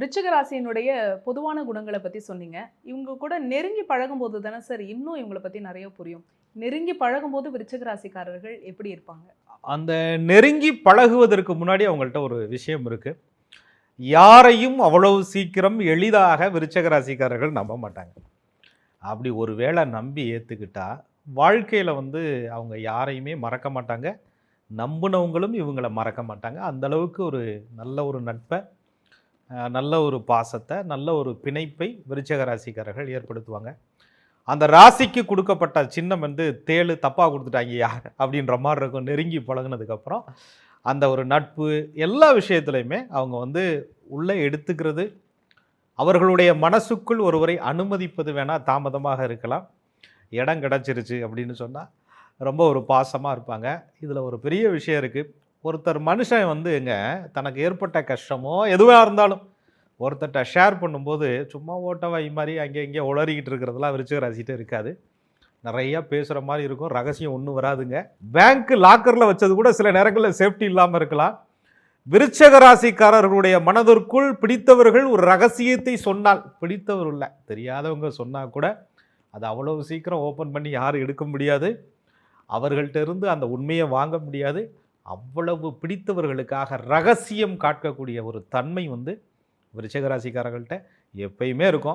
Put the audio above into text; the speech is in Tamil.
விருச்சிக ராசியினுடைய பொதுவான குணங்கள பத்தி சொன்னீங்க. இவங்க கூட நெருங்கி பழகும்போது தானே சார் இன்னும் இவங்கள பத்தி நெறைய புரியும். நெருங்கி பழகும்போது விருச்சிக ராசிக்காரர்கள் எப்படி இருப்பாங்க? அந்த நெருங்கி பழகுவதற்கு முன்னாடி அவங்கள்ட்ட ஒரு விஷயம் இருக்கு. யாரையும் அவ்வளவு சீக்கிரம் எளிதாக விருச்சிக ராசிக்காரர்கள் நம்ப மாட்டாங்க. அப்படி ஒரு வேளை நம்பி ஏத்துக்கிட்டா, வாழ்க்கையில அவங்க யாரையுமே மறக்க மாட்டாங்க. நம்புனவங்களும் இவங்கள மறக்க மாட்டாங்க. அந்த அளவுக்கு ஒரு நல்ல ஒரு நட்பை, நல்ல ஒரு பாசத்தை, நல்ல ஒரு பிணைப்பை விருச்சிக ராசிக்காரர்கள் ஏற்படுத்துவாங்க. அந்த ராசிக்கு கொடுக்கப்பட்ட சின்னம் தேளு தப்பாக கொடுத்துட்டாங்கய்யா அப்படின்ற மாதிரி இருக்கும். நெருங்கி பழகுனதுக்கப்புறம் அந்த ஒரு நட்பு எல்லா விஷயத்துலையுமே அவங்க உள்ளே எடுத்துக்கிறது, அவர்களுடைய மனசுக்குள் ஒருவரை அனுமதிப்பது வேணால் தாமதமாக இருக்கலாம். இடம் கிடச்சிருச்சு அப்படின்னு சொன்னால் ரொம்ப ஒரு பாசமாக இருப்பாங்க. இதில் ஒரு பெரிய விஷயம் இருக்குது. ஒருத்தர் மனுஷன் தனக்கு ஏற்பட்ட கஷ்டமோ எதுவாக இருந்தாலும் ஒருத்தர்கிட்ட ஷேர் பண்ணும்போது சும்மா ஓட்டவாய் மாதிரி அங்கே இங்கே உளறிக்கிட்டு இருக்கிறதுலாம் விருச்சிக ராசிகிட்ட இருக்காது. நிறையா பேசுகிற மாதிரி இருக்கும். ரகசியம் ஒன்றும் வராதுங்க. பேங்க் லாக்கரில் வச்சது கூட சில நேரங்களில் சேஃப்டி இல்லாமல் இருக்கலாம். விருச்சிக ராசிக்காரர்களுடைய மனதிற்குள் பிடித்தவர்கள் ஒரு ரகசியத்தை சொன்னால், பிடித்தவர் இல்லை தெரியாதவங்க சொன்னால் கூட அது அவ்வளவு சீக்கிரம் ஓப்பன் பண்ணி யாரும் எடுக்க முடியாது. அவர்கள்ட்ட இருந்து அந்த உண்மையை வாங்க முடியாது. அவ்வளவு பிடித்தவர்களுக்காக ரகசியம் காட்டக்கூடிய ஒரு தன்மை விருச்சிக ராசிக்காரர்கள்ட்ட எப்பயுமே இருக்கும்.